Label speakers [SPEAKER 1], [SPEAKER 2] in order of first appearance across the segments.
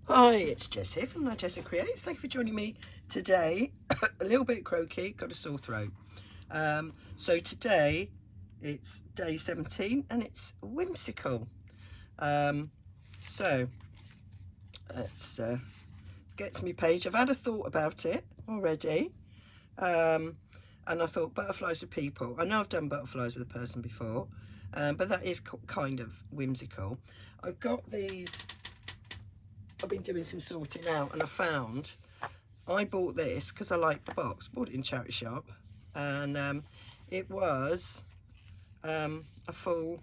[SPEAKER 1] Hi, it's Jess here from Nigezza Creates. Thank you for joining me today. A little bit croaky, got a sore throat. So today it's day 17 and it's whimsical. So let's get to my page. I've had a thought about it already. And I thought butterflies with people. I know I've done butterflies with a person before, but that is kind of whimsical. I've got these. I've been doing some sorting out and I bought this because I liked the box. Bought it in charity shop, and it was a full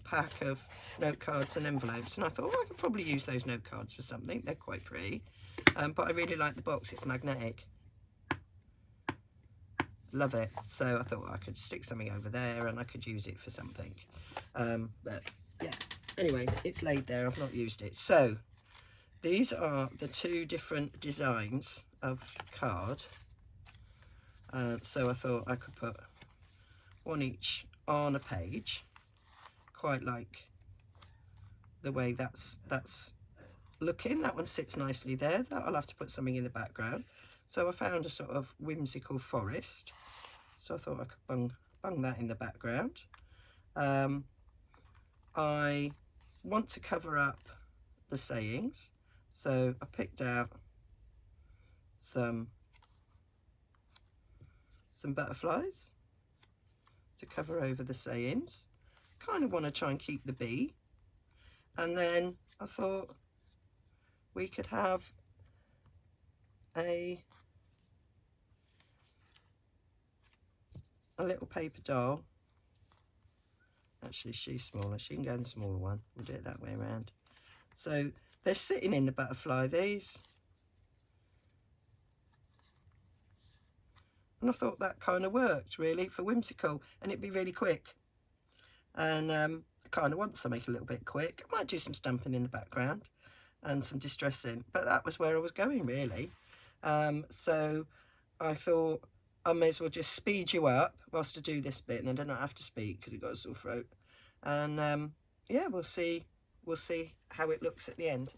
[SPEAKER 1] pack of note cards and envelopes, and I thought, I could probably use those note cards for something. They're quite pretty, but I really like the box. It's magnetic. Love it. So I thought I could stick something over there and I could use it for something. But yeah, anyway, it's laid there. I've not used it. So these are the two different designs of card. So I thought I could put one each on a page. Quite like the way that's looking. That one sits nicely there. That I'll have to put something in the background. So I found a sort of whimsical forest. So I thought I could bung that in the background. I want to cover up the sayings. So I picked out some butterflies to cover over the sayings. Kind of want to try and keep the bee. And then I thought we could have a little paper doll. Actually, she's smaller. She can go in the smaller one. We'll do it that way around. So they're sitting in the butterfly, these. And I thought that kind of worked, really, for whimsical. And it'd be really quick. And I kind of want to make a little bit quick. I might do some stamping in the background and some distressing. But that was where I was going, really. So I thought I may as well just speed you up whilst I do this bit, and then I don't have to speak because I've got a sore throat. And yeah, we'll see how it looks at the end.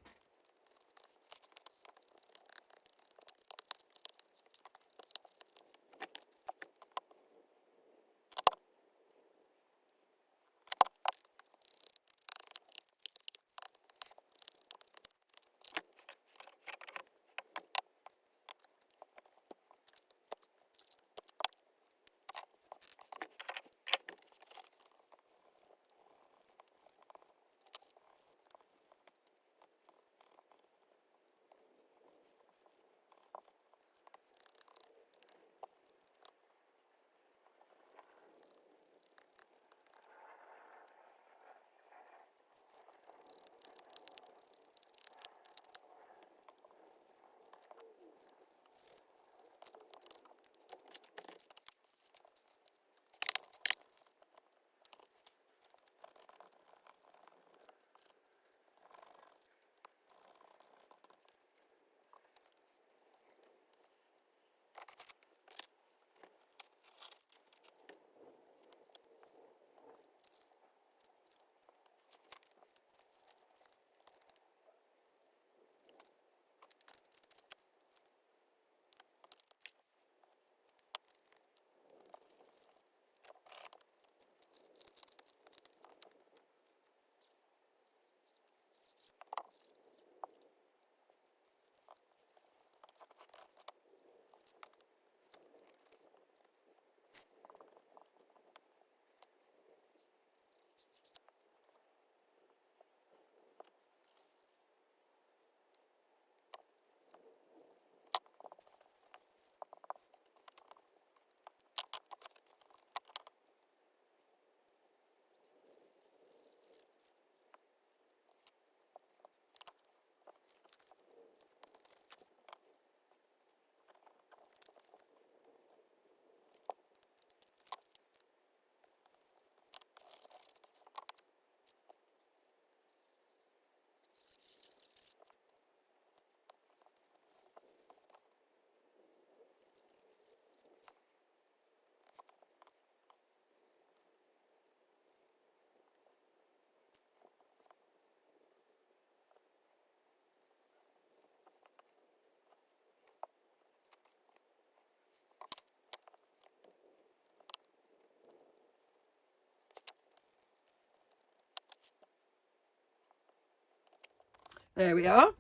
[SPEAKER 1] There we are.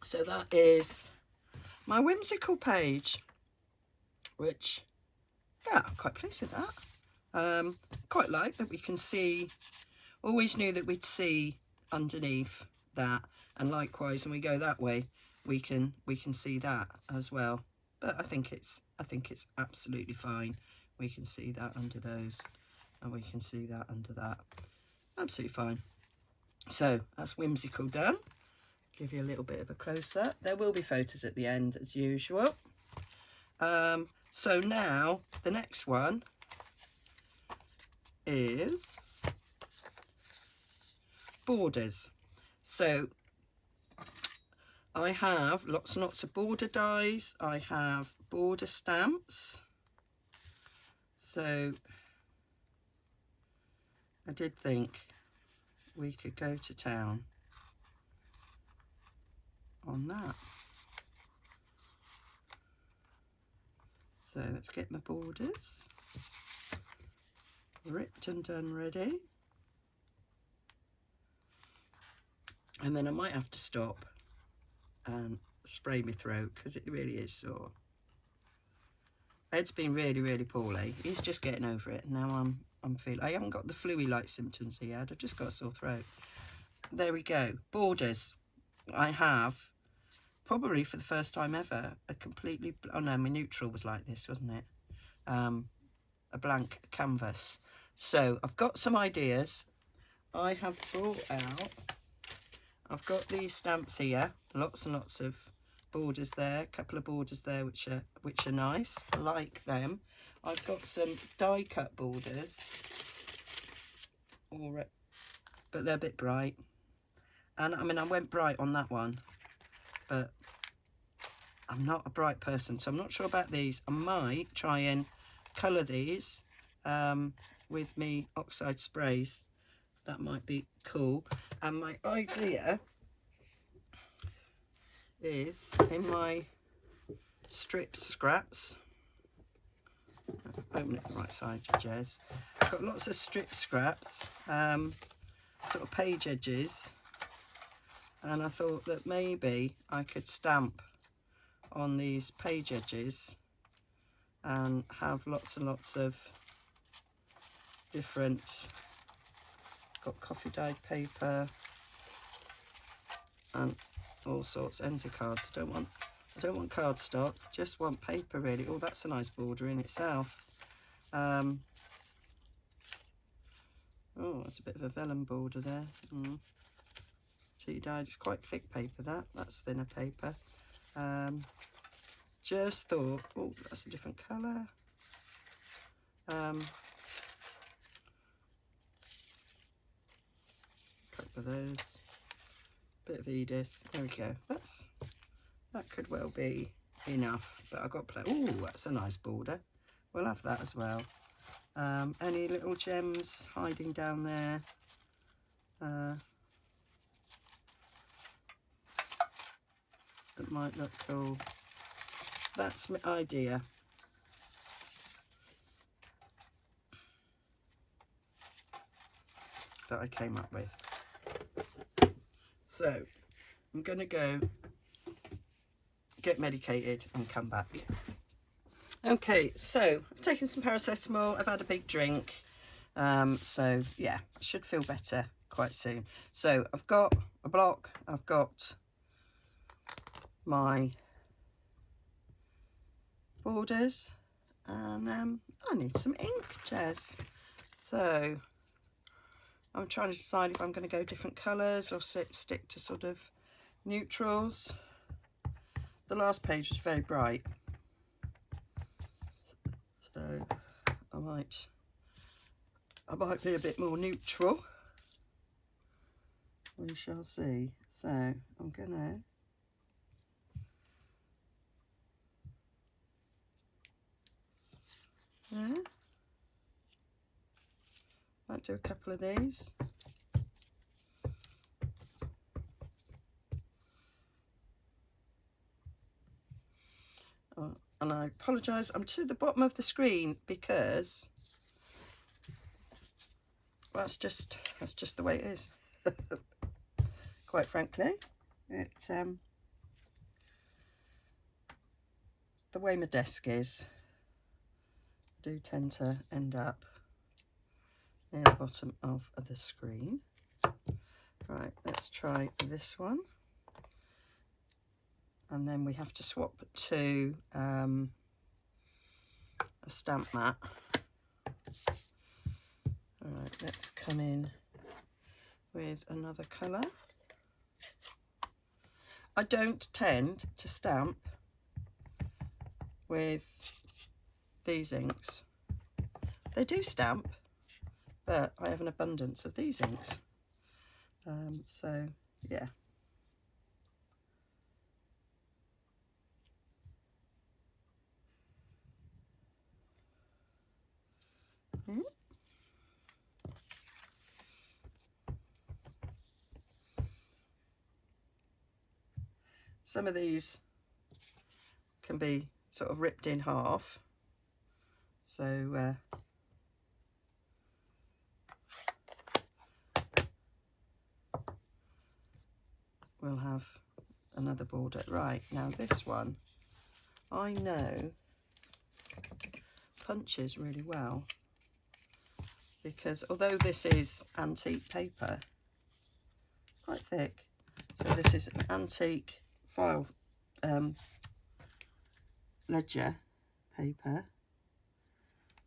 [SPEAKER 1] So that is my whimsical page, which, yeah, I'm quite pleased with that. Quite like that we can see, always knew that we'd see underneath that, and likewise when we go that way we can see that as well. But I think it's absolutely fine. We can see that under those, and we can see that under that. Absolutely fine. So that's whimsical done. Give you a little bit of a close-up. There will be photos at the end as usual. So now the next one is borders. So I have lots and lots of border dies. I have border stamps. So I did think we could go to town on that. So let's get my borders ripped and done ready. And then I might have to stop and spray my throat because it really is sore. Ed's been really poorly. He's just getting over it. Now I'm feeling, I haven't got the flu-y like symptoms he had. I've just got a sore throat. There we go. Borders. I have, probably for the first time ever, a completely, oh no, my neutral was like this, wasn't it? A blank canvas. So I've got some ideas. I have brought out, I've got these stamps here, lots and lots of borders there, a couple of borders there which are nice. I like them. I've got some die cut borders, but they're a bit bright. And I mean, I went bright on that one, but I'm not a bright person, so I'm not sure about these. I might try and colour these with me oxide sprays. That might be cool. And my idea is in my strip scraps. Open it the right side, Jez. I've got lots of strip scraps, sort of page edges, and I thought that maybe I could stamp on these page edges and have lots and lots of different, got coffee dyed paper and all sorts, ends of cards. I don't want cardstock, just want paper really. Oh, that's a nice border in itself. Oh, that's a bit of a vellum border there. Tea dyed, it's quite thick paper that's thinner paper. Just thought, oh, that's a different colour. Couple of those. Bit of Edith. There we go. That could well be enough. But I've got plenty. Oh, that's a nice border. We'll have that as well. Any little gems hiding down there? That might look cool. That's my idea. That I came up with. So I'm going to go get medicated and come back. Okay, so I've taken some paracetamol, I've had a big drink, so yeah, I should feel better quite soon. So I've got a block, I've got my borders, and I need some ink, Jez. So I'm trying to decide if I'm going to go different colours or stick to sort of neutrals. The last page was very bright, so I might be a bit more neutral. We shall see. So I'm gonna might do a couple of these. And I apologise, I'm to the bottom of the screen because that's just the way it is. Quite frankly. It's the way my desk is. I do tend to end up near the bottom of the screen. Right, let's try this one. And then we have to swap to a stamp mat. All right, let's come in with another colour. I don't tend to stamp with these inks. They do stamp, but I have an abundance of these inks. So, yeah. Some of these can be sort of ripped in half, so we'll have another border. Right, now this one I know punches really well, because although this is antique paper, quite thick, so this is an antique file ledger paper.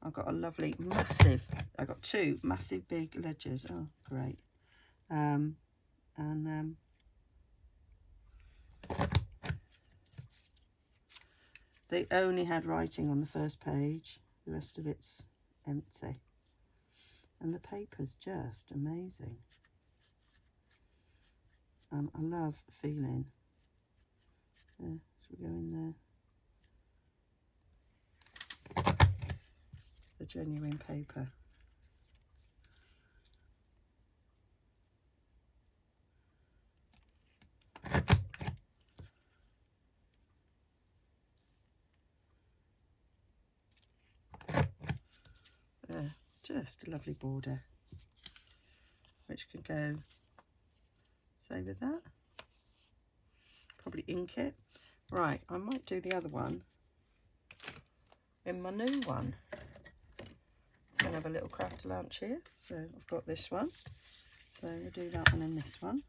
[SPEAKER 1] I've got a lovely massive, I've got two massive big ledgers. Oh great. They only had writing on the first page, the rest of it's empty, and the paper's just amazing. I love feeling. There, so we go in there. The genuine paper. Just a lovely border, which can go, say, with that. Probably ink it. Right, I might do the other one in my new one. I'm going to have a little craft lunch here. So I've got this one. So we'll do that one in this one.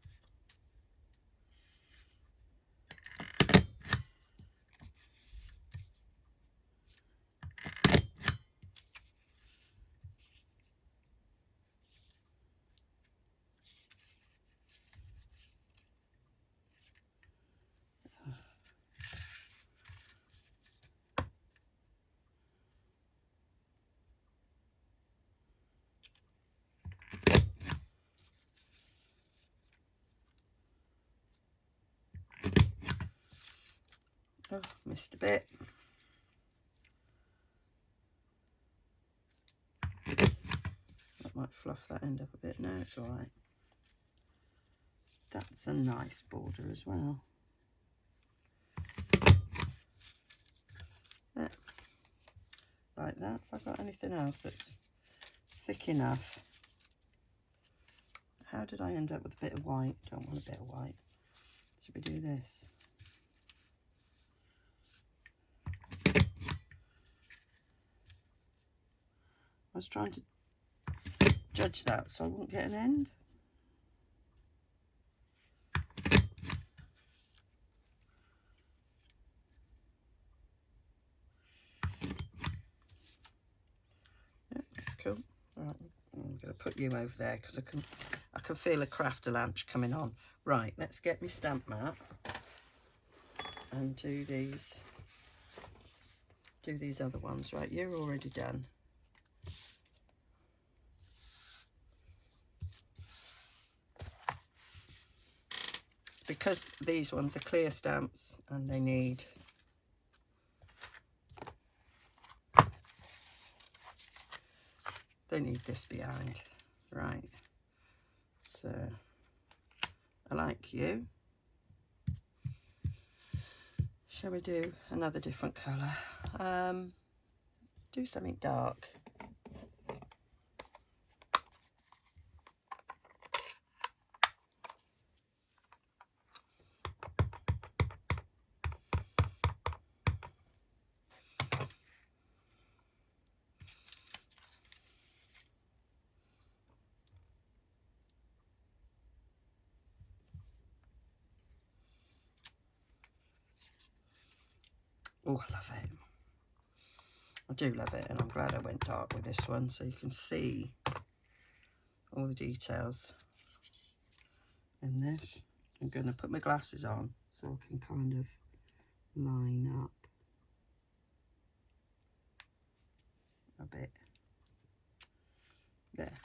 [SPEAKER 1] Oh, missed a bit. That might fluff that end up a bit. No, it's all right. That's a nice border as well. There. Like that. Have I got anything else that's thick enough? How did I end up with a bit of white? Don't want a bit of white. Should we do this? I was trying to judge that so I wouldn't get an end. Yeah, that's cool. All right, I'm going to put you over there because I can feel a crafter lunch coming on. Right, let's get my stamp mat and do these other ones. Right, you're already done. Because these ones are clear stamps and they need this behind. Right, so I like you. Shall we do another different colour? Do something dark. Oh, I love it. I do love it, and I'm glad I went dark with this one, so you can see all the details in this. I'm going to put my glasses on so I can kind of line up a bit. There.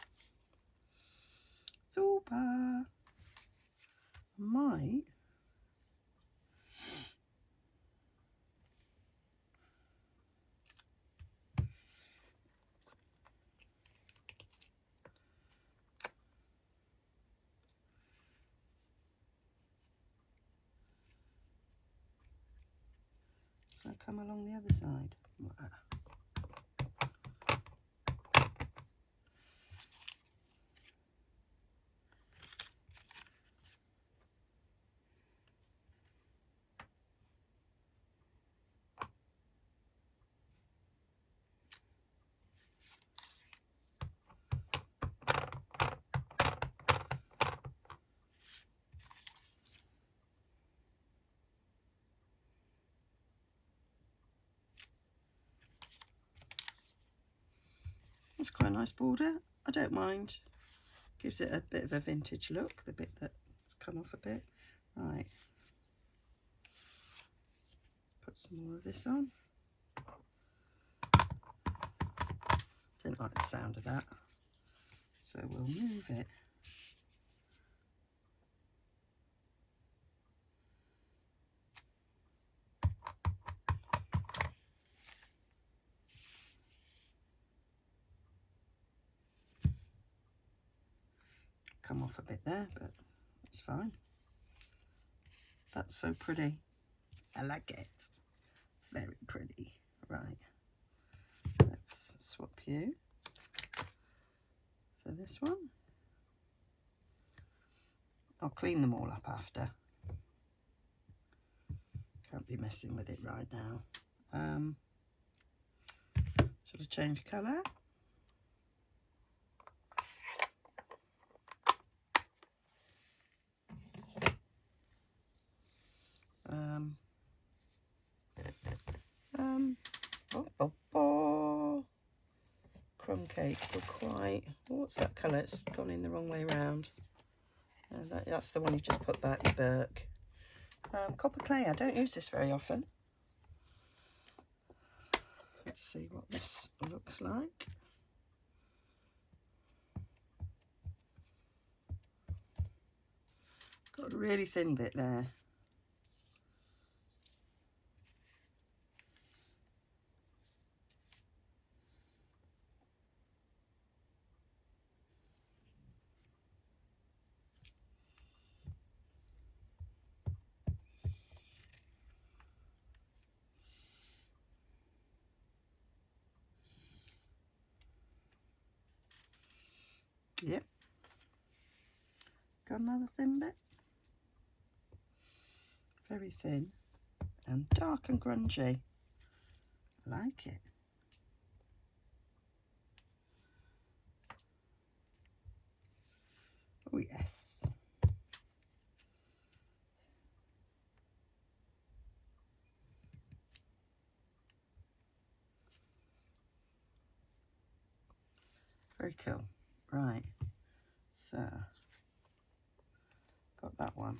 [SPEAKER 1] Super. I might come along the other side. It's quite a nice border. I don't mind. Gives it a bit of a vintage look, the bit that's come off a bit. Right. Put some more of this on. Didn't like the sound of that, so we'll move it. Come off a bit there, but it's fine. That's so pretty. I like it. Very pretty. Right. Let's swap you for this one. I'll clean them all up after. Can't be messing with it right now. Should I change colour? Crumb cake were quite, what's that colour? It's gone in the wrong way round. That's the one you just put back, Burke. Copper clay, I don't use this very often. Let's see what this looks like. Got a really thin bit there. Yep. Got another thin bit. Very thin and dark and grungy. I like it. Oh yes. Very cool. Right. So, got that one.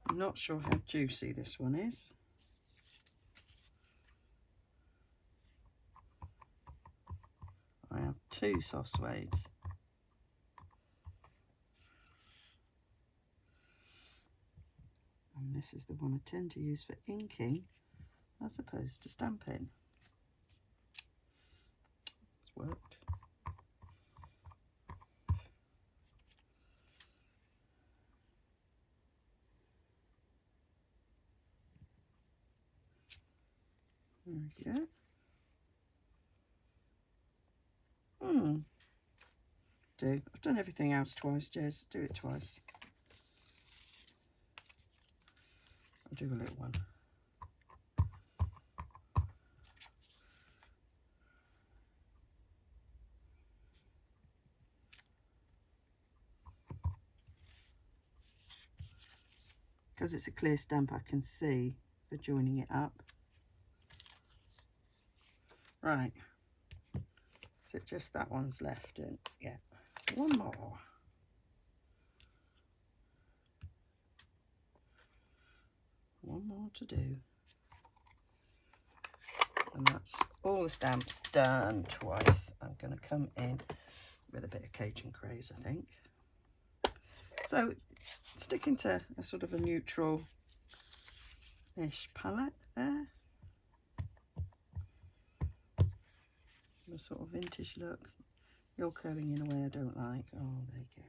[SPEAKER 1] I'm not sure how juicy this one is. I have two soft suedes. And this is the one I tend to use for inking as opposed to stamping. It's worked. There we go. do. I've done everything else twice, Jez. Do it twice. I'll do a little one. Because it's a clear stamp, I can see for joining it up. Right. Is it just that one's left? In? Yeah. One more. One more to do. And that's all the stamps done twice. I'm going to come in with a bit of Cajun Craze, I think. So, sticking to a sort of a neutral-ish palette there. A sort of vintage look. You're curling in a way I don't like. Oh, there you go.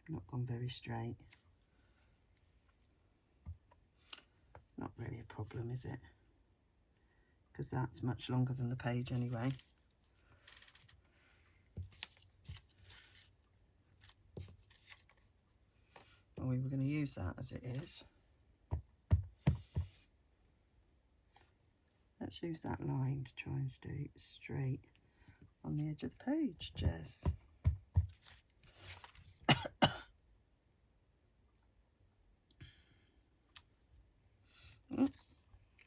[SPEAKER 1] Not gone very straight. Not really a problem, is it? Because that's much longer than the page anyway. Well, we were going to use that as it is. Let's use that line to try and stay straight on the edge of the page, Jess.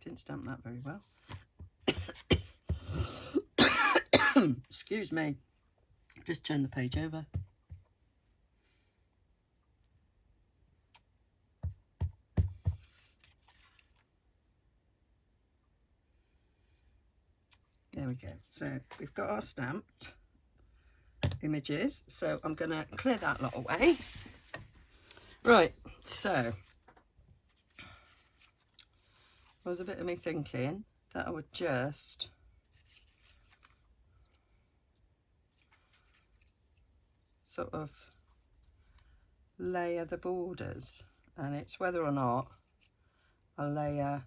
[SPEAKER 1] Didn't stamp that very well. Excuse me. Just turn the page over. There we go. So we've got our stamped images. So I'm going to clear that lot away. Right. So there was a bit of me thinking that I would just sort of layer the borders, and it's whether or not I layer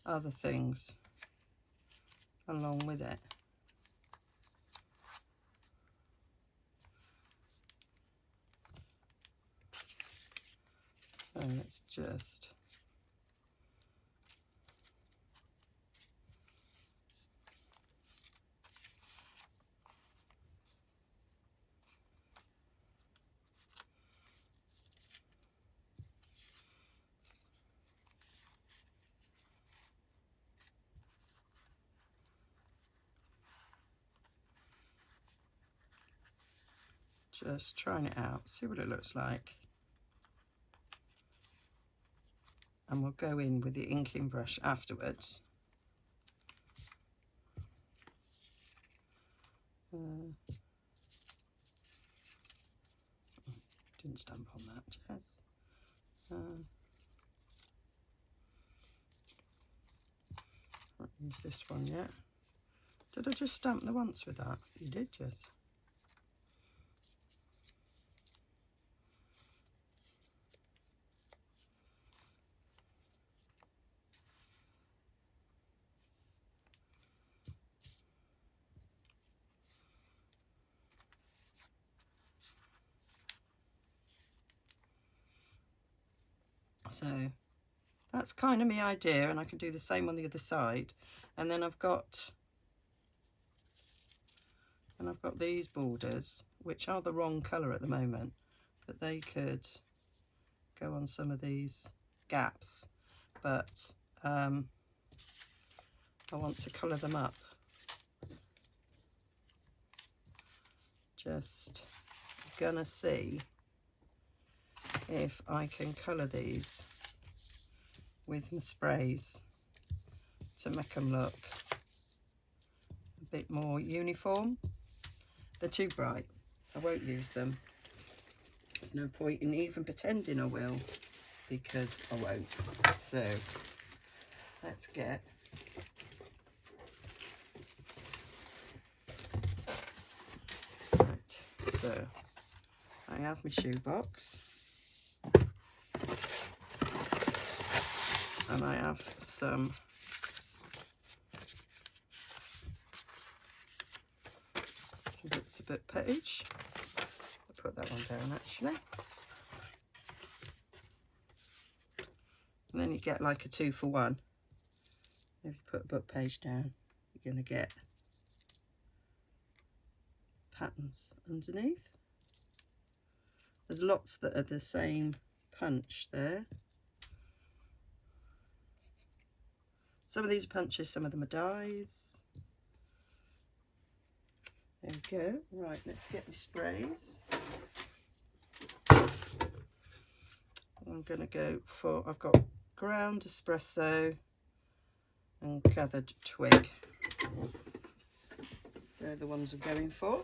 [SPEAKER 1] other things along with it. So let's just trying it out, see what it looks like. And we'll go in with the inking brush afterwards. Didn't stamp on that, Jess. Won't use this one yet. Did I just stamp the once with that? You did, Jess. So that's kind of my idea, and I can do the same on the other side. And then I've got these borders, which are the wrong colour at the moment, but they could go on some of these gaps. But I want to colour them up. Just gonna see if I can colour these with my sprays to make them look a bit more uniform. They're too bright. I won't use them. There's no point in even pretending I will, because I won't. So let's get right. So I have my shoebox. And I have some bits of book page. I'll put that one down actually. And then you get like a 2-for-1. If you put a book page down, you're going to get patterns underneath. There's lots that are the same punch there. Some of these are punches, some of them are dies. There we go. Right, let's get my sprays. I'm going to go for, I've got ground espresso and gathered twig. They're the ones I'm going for.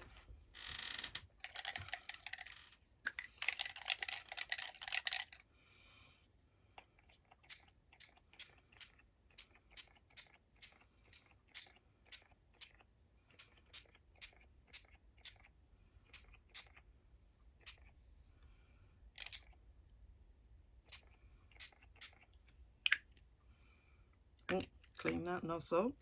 [SPEAKER 1] Clean that nozzle.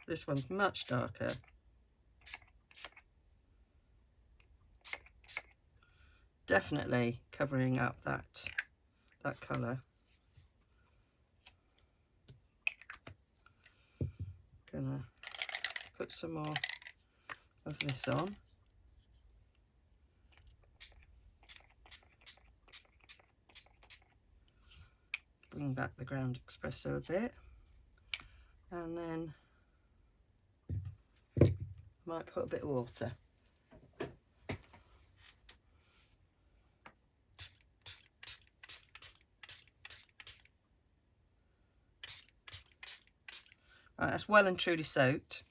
[SPEAKER 1] This one's much darker. Definitely covering up that colour. Gonna put some more of this on. Bring back the ground espresso a bit, and then I might put a bit of water. Right, that's well and truly soaked,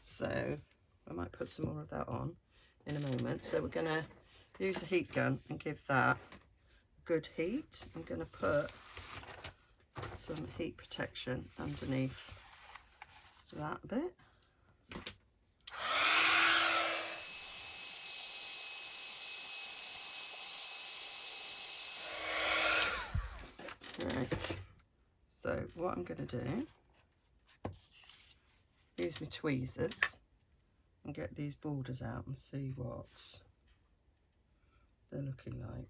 [SPEAKER 1] so I might put some more of that on in a moment. So we're going to use the heat gun and give that a good heat. I'm going to put some heat protection underneath that bit. Right, so what I'm going to do, use my tweezers and get these borders out and see what they're looking like.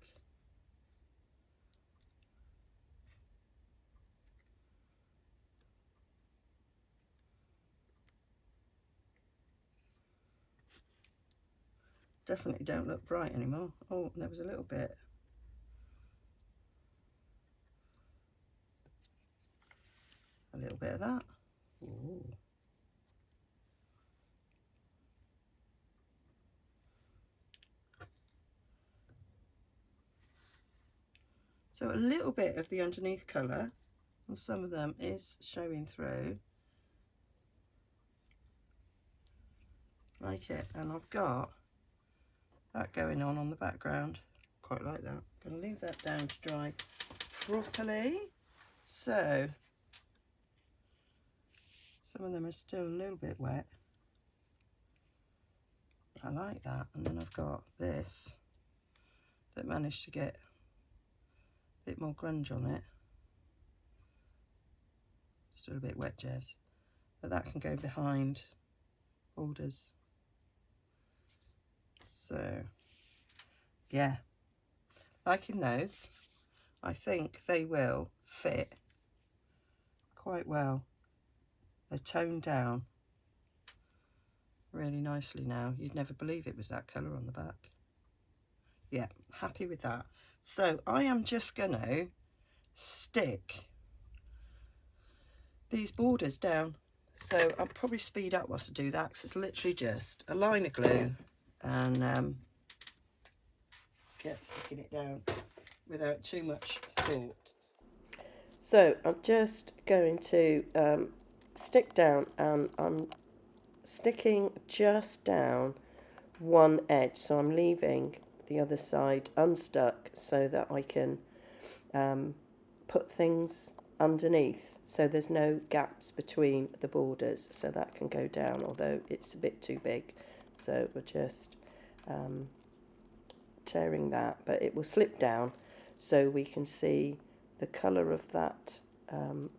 [SPEAKER 1] Definitely don't look bright anymore. Oh, there was a little bit. A little bit of that. Ooh. So a little bit of the underneath colour, and some of them is showing through. Like it. And I've got that going on the background. Quite like that. I'm going to leave that down to dry properly. So some of them are still a little bit wet. I like that. And then I've got this that managed to get a bit more grunge on it. Still a bit wet, Jez. But that can go behind borders. So, yeah. Liking those. I think they will fit quite well. They're toned down really nicely now. You'd never believe it was that colour on the back. Yeah, happy with that. So I am just going to stick these borders down. So I'll probably speed up whilst I do that, because it's literally just a line of glue and get sticking it down without too much thought. So I'm just going to stick down, and I'm sticking just down one edge, so I'm leaving the other side unstuck so that I can put things underneath, so there's no gaps between the borders, so that can go down, although it's a bit too big. So we're just tearing that, but it will slip down so we can see the colour of that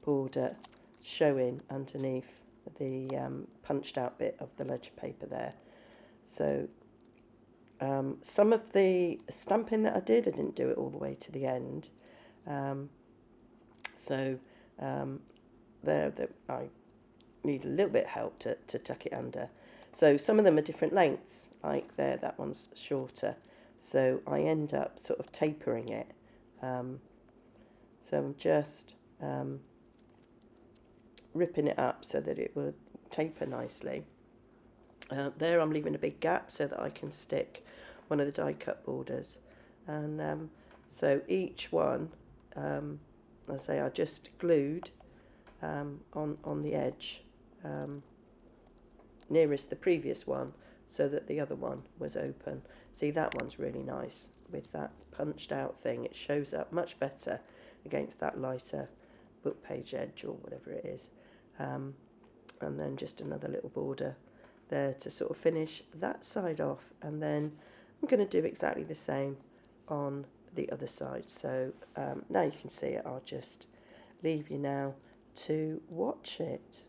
[SPEAKER 1] border showing underneath the punched out bit of the ledger paper there. So some of the stamping that I didn't do it all the way to the end. There I need a little bit of help to tuck it under. So some of them are different lengths, like there, that one's shorter. So I end up sort of tapering it. So I'm just ripping it up so that it will taper nicely. There I'm leaving a big gap so that I can stick one of the die cut borders. And so each one, I say I just glued on the edge nearest the previous one so that the other one was open. See, that one's really nice with that punched out thing. It shows up much better against that lighter book page edge or whatever it is. And then just another little border there to sort of finish that side off, and then I'm going to do exactly the same on the other side. So now you can see it. I'll just leave you now to watch it.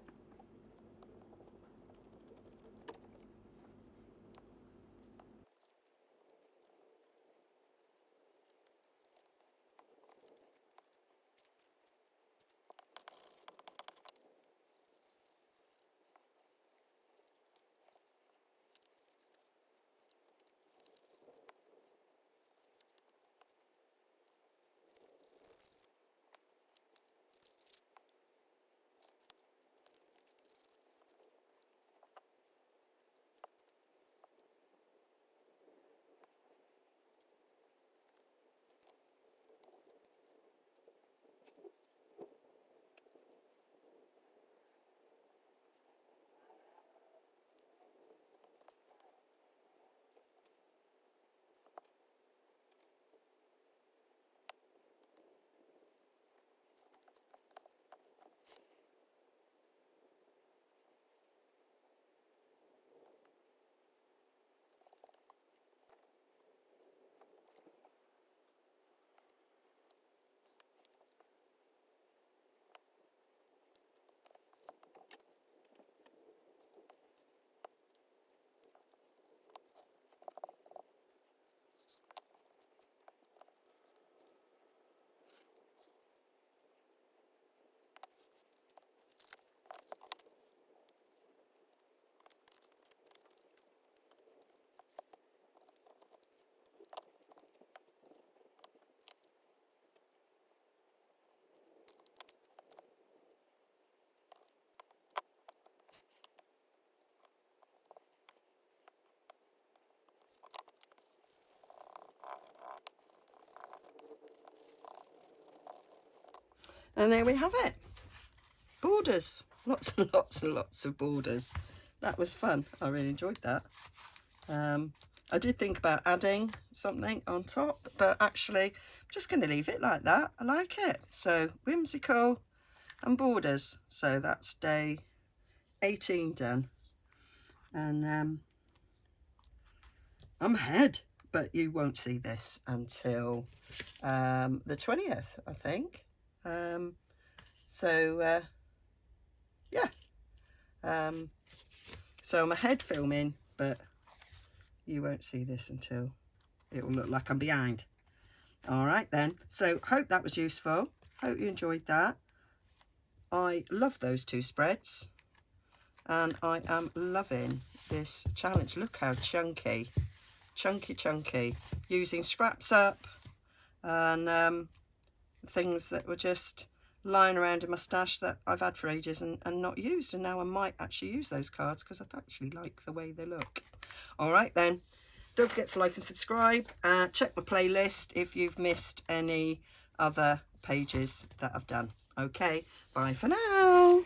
[SPEAKER 1] And there we have it. Borders. Lots and lots and lots of borders. That was fun. I really enjoyed that. I did think about adding something on top, but actually I'm just going to leave it like that. I like it. So whimsical and borders. So that's day 18 done. And I'm ahead, but you won't see this until the 20th, I think. Yeah. So I'm ahead filming, but you won't see this until it will look like I'm behind. All right then. So hope that was useful. Hope you enjoyed that. I love those two spreads, and I am loving this challenge. Look how chunky, using scraps up and things that were just lying around in my stash that I've had for ages and not used, and now I might actually use those cards because I actually like the way they look. All right then, don't forget to like and subscribe. Check my playlist if you've missed any other pages that I've done. Okay, bye for now.